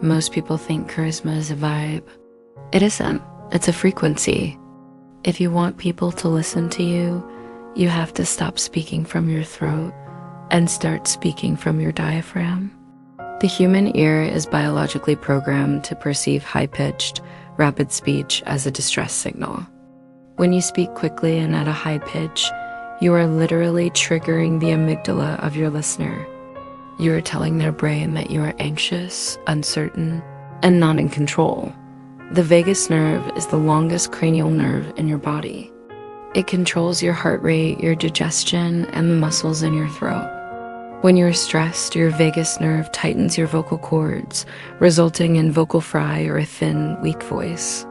Most people think charisma is a vibe. It isn't. It's a frequency. If you want people to listen to you, you have to stop speaking from your throat and start speaking from your diaphragm. The human ear is biologically programmed to perceive high-pitched, rapid speech as a distress signal. When you speak quickly and at a high pitch, you are literally triggering the amygdala of your listener. You are telling their brain that you are anxious, uncertain, and not in control. The vagus nerve is the longest cranial nerve in your body. It controls your heart rate, your digestion, and the muscles in your throat. When you're stressed, your vagus nerve tightens your vocal cords, resulting in vocal fry or a thin, weak voice.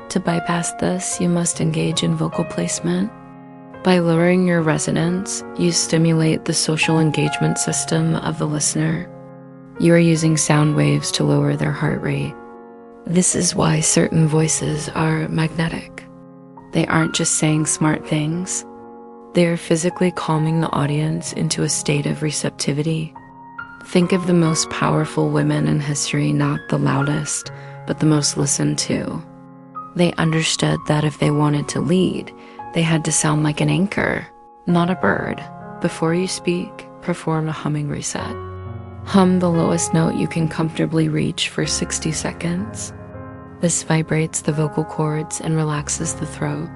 To bypass this, you must engage in vocal placement. By lowering your resonance, you stimulate the social engagement system of the listener. You are using sound waves to lower their heart rate. This is why certain voices are magnetic. They aren't just saying smart things. They are physically calming the audience into a state of receptivity. Think of the most powerful women in history, not the loudest, but the most listened to. They understood that if they wanted to lead, they had to sound like an anchor, not a bird. Before you speak, perform a humming reset. Hum the lowest note you can comfortably reach for 60 seconds. This vibrates the vocal cords and relaxes the throat.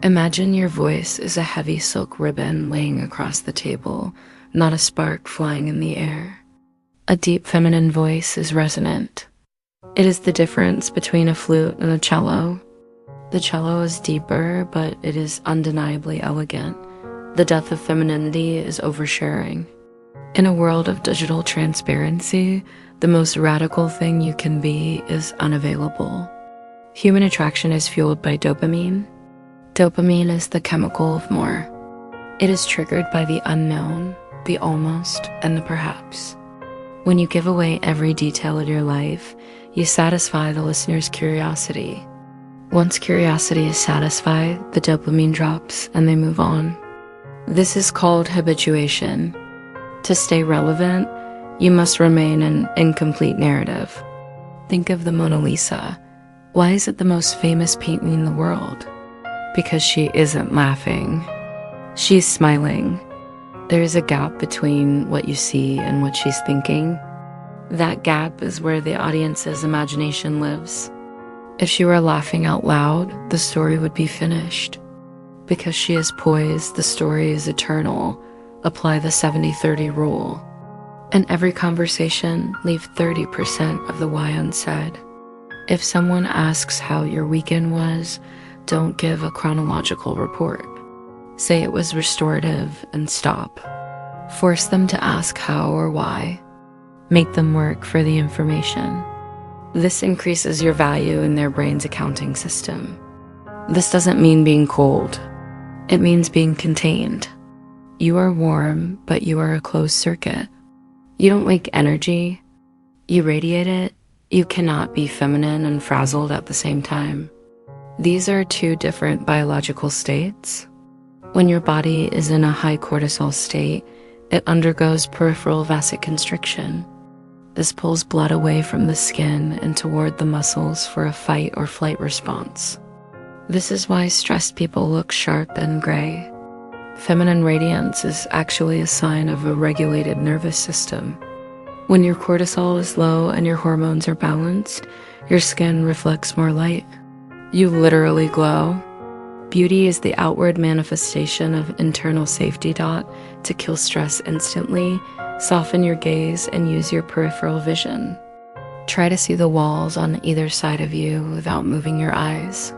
Imagine your voice is a heavy silk ribbon laying across the table, not a spark flying in the air. A deep feminine voice is resonant. It is the difference between a flute and a cello. The cello is deeper, but it is undeniably elegant. The death of femininity is oversharing. In a world of digital transparency, the most radical thing you can be is unavailable. Human attraction is fueled by dopamine. Dopamine is the chemical of more. It is triggered by the unknown, the almost, and the perhaps. When you give away every detail of your life, you satisfy the listener's curiosity. Once curiosity is satisfied, the dopamine drops and they move on. This is called habituation. To stay relevant, you must remain an incomplete narrative. Think of the Mona Lisa. Why is it the most famous painting in the world? Because she isn't laughing. She's smiling. There is a gap between what you see and what she's thinking. That gap is where the audience's imagination lives. If she were laughing out loud, the story would be finished. Because she is poised, the story is eternal. Apply the 70-30 rule. In every conversation, leave 30% of the why unsaid. If someone asks how your weekend was, don't give a chronological report. Say it was restorative and stop. Force them to ask how or why. Make them work for the information. This increases your value in their brain's accounting system. This doesn't mean being cold. It means being contained. You are warm, but you are a closed circuit. You don't leak energy. You radiate it. You cannot be feminine and frazzled at the same time. These are two different biological states. When your body is in a high cortisol state, it undergoes peripheral vasoconstriction. This pulls blood away from the skin and toward the muscles for a fight or flight response. This is why stressed people look sharp and gray. Feminine radiance is actually a sign of a regulated nervous system. When your cortisol is low and your hormones are balanced, your skin reflects more light. You literally glow. Beauty is the outward manifestation of internal safety to kill stress instantly, soften your gaze, and use your peripheral vision. Try to see the walls on either side of you without moving your eyes.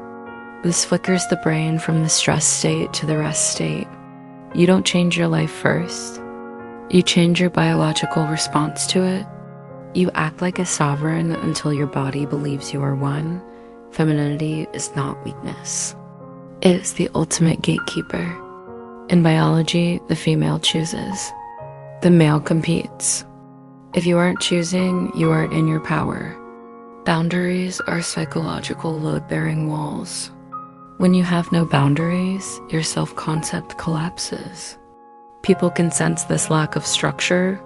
This flickers the brain from the stress state to the rest state. You don't change your life first. You change your biological response to it. You act like a sovereign until your body believes you are one. Femininity is not weakness. It is the ultimate gatekeeper. In biology, the female chooses. The male competes. If you aren't choosing, you aren't in your power. Boundaries are psychological load-bearing walls. When you have no boundaries, your self-concept collapses. People can sense this lack of structure.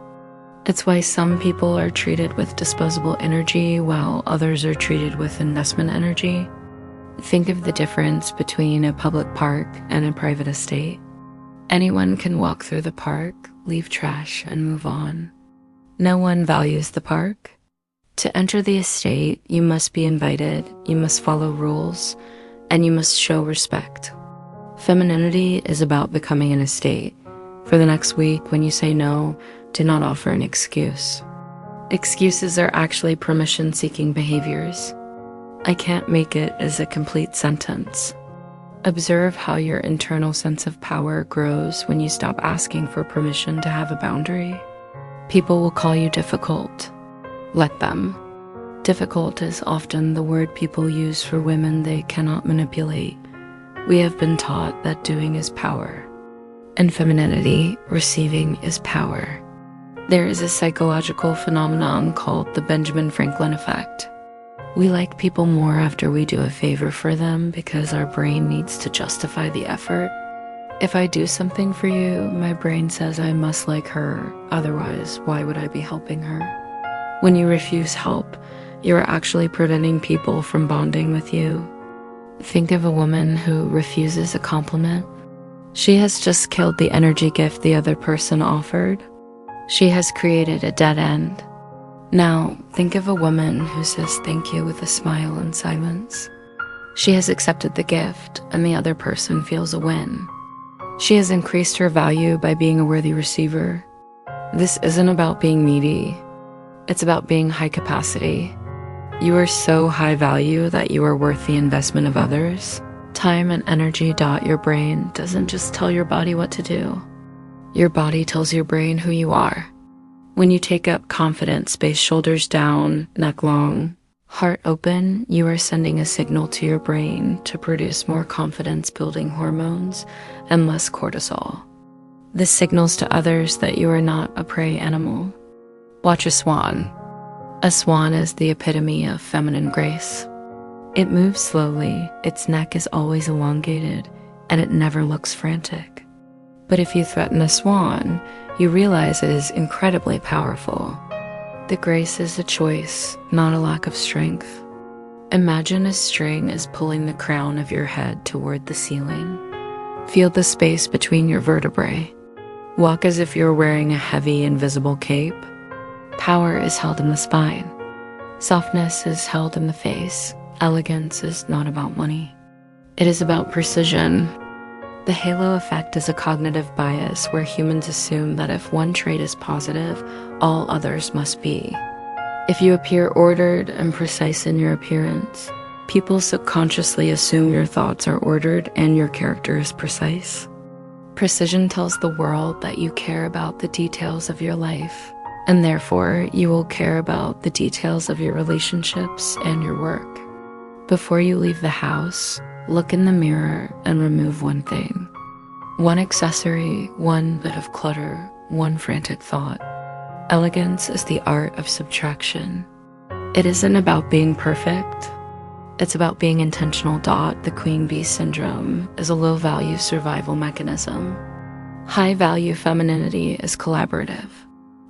It's why some people are treated with disposable energy while others are treated with investment energy. Think of the difference between a public park and a private estate. Anyone can walk through the park, leave trash, and move on. No one values the park. To enter the estate, you must be invited, you must follow rules, and you must show respect. Femininity is about becoming an estate. For the next week, when you say no, do not offer an excuse. Excuses are actually permission-seeking behaviors. I can't make it is a complete sentence. Observe how your internal sense of power grows when you stop asking for permission to have a boundary. People will call you difficult. Let them. Difficult is often the word people use for women they cannot manipulate. We have been taught that doing is power. In femininity, receiving is power. There is a psychological phenomenon called the Benjamin Franklin effect. We like people more after we do a favor for them because our brain needs to justify the effort. If I do something for you, my brain says I must like her, otherwise why would I be helping her? When you refuse help, you are actually preventing people from bonding with you. Think of a woman who refuses a compliment. She has just killed the energy gift the other person offered. She has created a dead end. Now, think of a woman who says thank you with a smile and silence. She has accepted the gift, and the other person feels a win. She has increased her value by being a worthy receiver. This isn't about being needy. It's about being high capacity. You are so high value that you are worth the investment of others. Time and energy dot your brain doesn't just tell your body what to do. Your body tells your brain who you are. When you take up confident space, shoulders down, neck long, heart open, you are sending a signal to your brain to produce more confidence-building hormones and less cortisol. This signals to others that you are not a prey animal. Watch a swan. A swan is the epitome of feminine grace. It moves slowly, its neck is always elongated, and it never looks frantic. But if you threaten a swan, you realize it is incredibly powerful. The grace is a choice, not a lack of strength. Imagine a string is pulling the crown of your head toward the ceiling. Feel the space between your vertebrae. Walk as if you're wearing a heavy, invisible cape. Power is held in the spine. Softness is held in the face. Elegance is not about money. It is about precision. The halo effect is a cognitive bias where humans assume that if one trait is positive, all others must be. If you appear ordered and precise in your appearance, people subconsciously assume your thoughts are ordered and your character is precise. Precision tells the world that you care about the details of your life, and therefore you will care about the details of your relationships and your work. Before you leave the house, look in the mirror and remove one thing. One accessory, one bit of clutter, one frantic thought. Elegance is the art of subtraction. It isn't about being perfect. It's about being intentional. The queen bee syndrome is a low-value survival mechanism. High-value femininity is collaborative.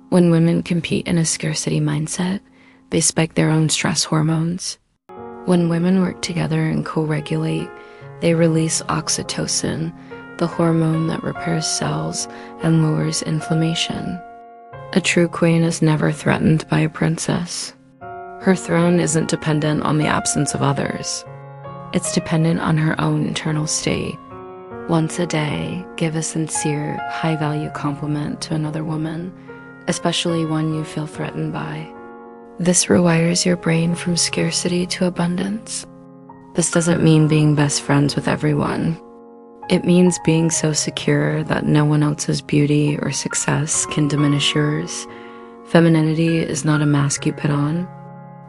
When women compete in a scarcity mindset, they spike their own stress hormones. When women work together and co-regulate, they release oxytocin, the hormone that repairs cells and lowers inflammation. A true queen is never threatened by a princess. Her throne isn't dependent on the absence of others. It's dependent on her own internal state. Once a day, give a sincere, high-value compliment to another woman, especially one you feel threatened by. This rewires your brain from scarcity to abundance. This doesn't mean being best friends with everyone. It means being so secure that no one else's beauty or success can diminish yours. Femininity is not a mask you put on.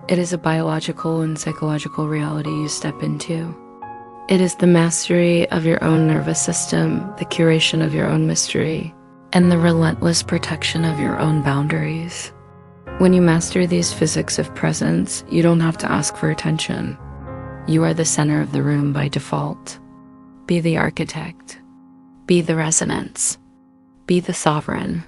It is a biological and psychological reality you step into. It is the mastery of your own nervous system, the curation of your own mystery, and the relentless protection of your own boundaries. When you master these physics of presence, you don't have to ask for attention. You are the center of the room by default. Be the architect. Be the resonance. Be the sovereign.